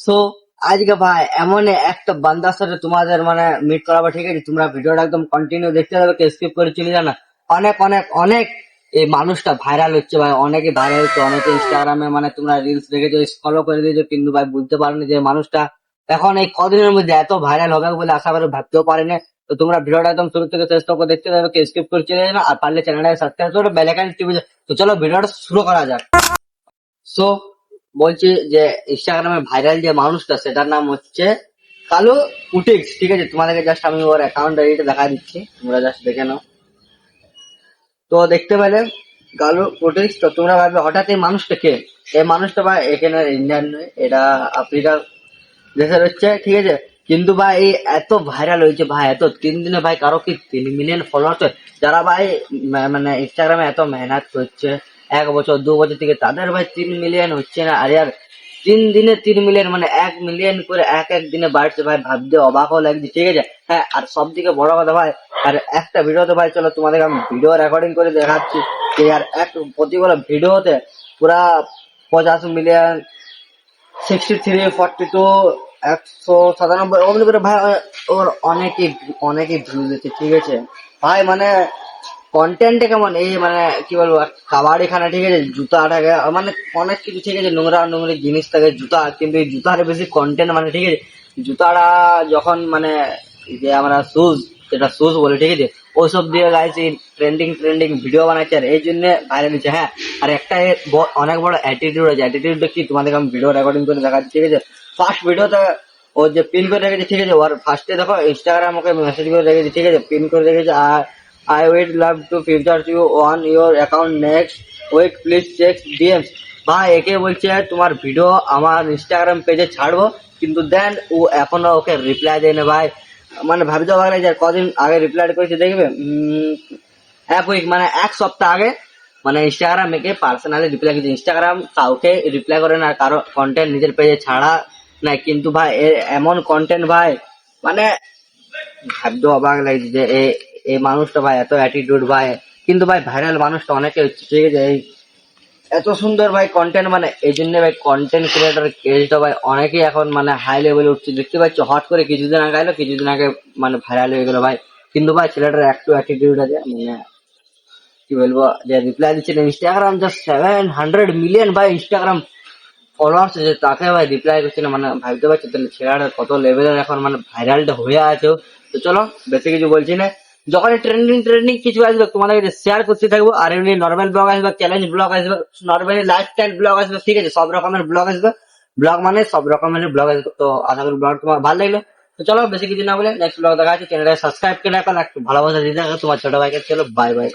So আজকে ভাই এমন একটা বান্দার সাথে তোমাদের মানে মিট করাবো, ঠিক আছে? তোমরা ভিডিওটা একদম কন্টিনিউ দেখতে থাকো, স্কিপ করে চলে যাও না। অনেক অনেক অনেক এই মানুষটা ভাইরাল হচ্ছে ভাই, অনেকে ভাইরাল হচ্ছে, অনেকে ইনস্টাগ্রামে মানে তোমরা রিলস দেখেছো, ফলো করে দিয়েছো, কিন্তু ভাই বুঝতে পারোনি যে মানুষটা এখন এই কদিনের মধ্যে এত ভাইরাল হবে বলে আশা করে ভাবতেও পারিনি। তো তোমরা ভিডিওটা একদম শুরু থেকে শেষ পর্যন্ত দেখতে থাকো, স্কিপ করে চলে যাও না, আর পারলে চ্যানেলটাকে সাবস্ক্রাইব করো, বেল আইকন টিপে যাও। তো চলো ভিডিওটা শুরু করা যাক। সো বলছি যে ইনস্টাগ্রামে ভাইরাল যে মানুষটা সেটার নাম হচ্ছে কালু কুটিক্স, ঠিক আছে? তোমাদেরকে জাস্ট আমি ওর অ্যাকাউন্ট আইডিটা দেখা দিচ্ছি, তোমরা জাস্ট দেখে নাও। তো দেখতে পেলে কালু কুটিক্স। তো তোমরা ভাববে হঠাৎ এই মানুষটা কে? এই মানুষটা ভাই এখানে ইন্ডিয়ান নয়, এটা আফ্রিকার দেশের হচ্ছে, ঠিক আছে? কিন্তু ভাই এই এত ভাইরাল হয়েছে ভাই, এত 3 দিনে ভাই কারো কি 3 মিলিয়ন ফলোয়ার্স হয়? যারা ভাই মানে ইনস্টাগ্রামে এত মেহনত করছে 1 বছর 2 বছর থেকে, তাদের ভাই 3 মিলিয়ন হচ্ছে না। আর ইয়ার 3 দিনে 3 মিলিয়ন, মানে 1 মিলিয়ন করে এক এক দিনে বাড়ছে ভাই, ভাবতে অবাকও লাগছে, ঠিক আছে? হ্যাঁ, আর সব থেকে বড় কথা ভাই, আর একটা ভিডিওতে ভাই, চলো তোমাদের আমি ভিডিও রেকর্ডিং করে দেখাচ্ছি যে আর এক প্রতিগুলো ভিডিওতে পুরা 50 মিলিয়ন, 63, 42, 197 অমনি করে ভাই ওর অনেকই অনেকই ভিউজ দিচ্ছে, ঠিক আছে ভাই? মানে কন্টেন্টে কেমন, এই মানে কি বলবো, কাবাডি খানা, ঠিক আছে? জুতা থাকে, মানে অনেক কিছু, ঠিক আছে? নোংরা নোংরা জিনিস থাকে জুতা, কিন্তু এই জুতার বেশি কন্টেন্ট, মানে ঠিক আছে? জুতাটা যখন মানে যে আমরা শুজ, যেটা শুজ বলে, ঠিক আছে? ওইসব দিয়ে গাইছি ট্রেন্ডিং ট্রেন্ডিং ভিডিও বানাচ্ছে, আর এই জন্য ভাইরাল হচ্ছে। হ্যাঁ, আর একটা এর অনেক বড় অ্যাটিটিউড আছে। অ্যাটিটিউডটা কি তোমাদেরকে আমি ভিডিও রেকর্ডিং করে দেখাচ্ছি, ঠিক আছে? ফার্স্ট ভিডিওতে ও যে পিন করে রেখেছে, ঠিক আছে? ওর ফার্স্টে দেখো ইনস্টাগ্রাম ওকে মেসেজ করে রেখেছে, ঠিক আছে? পিন করে রেখেছে, আর I would love to feature you on your account next week. Please check DMs. ভাই একে বলছে তোমার ভিডিও আমার ইনস্টাগ্রাম পেজে ছাড়বো, কিন্তু দেন ও এখনো ওকে রিপ্লাই দেয় না ভাই। মানে ভাবতে পারলে যে কদিন আগে রিপ্লাই করেছে দেখবে, 1 উইক মানে 1 সপ্তাহ আগে, মানে ইনস্টাগ্রাম একে পার্সোনালি রিপ্লাই করেছে। ইনস্টাগ্রাম কাউকে রিপ্লাই করে না, কারো কন্টেন্ট নিজের পেজে ছাড়া না, কিন্তু ভাই এর এমন কন্টেন্ট ভাই, মানে ভাবতে অবাক লাগছে যে এই মানুষটা ভাই এত অ্যাটিটিউড ভাই, কিন্তু ভাই ভাইরাল মানুষটা অনেকে হচ্ছে, ঠিক আছে? এই এত সুন্দর ভাই কন্টেন্ট, মানে এই জন্য ভাই কন্টেন্ট ক্রিয়েটর ক্রেজটা ভাই অনেকেই এখন মানে হাই লেভেলে উঠছে, দেখতে পাচ্ছ? হট করে কিছুদিন আগে এলো, কিছুদিন আগে মানে ভাইরাল হয়ে গেলো ভাই। কিন্তু ভাই ছেলেটার একটু অ্যাটিটিউড আছে, মানে কি বলবো, যে রিপ্লাই দিচ্ছে না। ইনস্টাগ্রাম জাস্ট 700 মিলিয়ন ভাই ইনস্টাগ্রাম ফলোয়ার্স আছে, তাকে ভাই রিপ্লাই করছে না, মানে ভাবতে পারছো তাহলে ছেলেটা কত লেভেলের এখন মানে ভাইরালটা হয়ে আছে। তো চলো বেশি কিছু বলছি না, যখন ট্রেন্ডিং ট্রেন্ডিং কিছু আসবে তোমাদের কাছে শেয়ার করতে থাকবো। আর এমনি নর্মাল ব্লগ আসবে, চ্যালেঞ্জ ব্লগ আসবে, নর্মালি লাইফস্টাইল ব্লগ আসবে, ঠিক আছে? সব রকমের ব্লগ আসবে, ব্লগ মানে সব রকমের ব্লগ আসবে। তো আশা করি ব্লগ তোমার ভালো লাগলো। তো চলো বেশি কিছু না বলে নেক্সট ব্লগ দেখা আছে, চ্যানেলটা সাবস্ক্রাইব করে রাখো, একটু ভালোবাসা দিতে থাকো তোমার ছোট ভাইকে। চলো বাই বাই।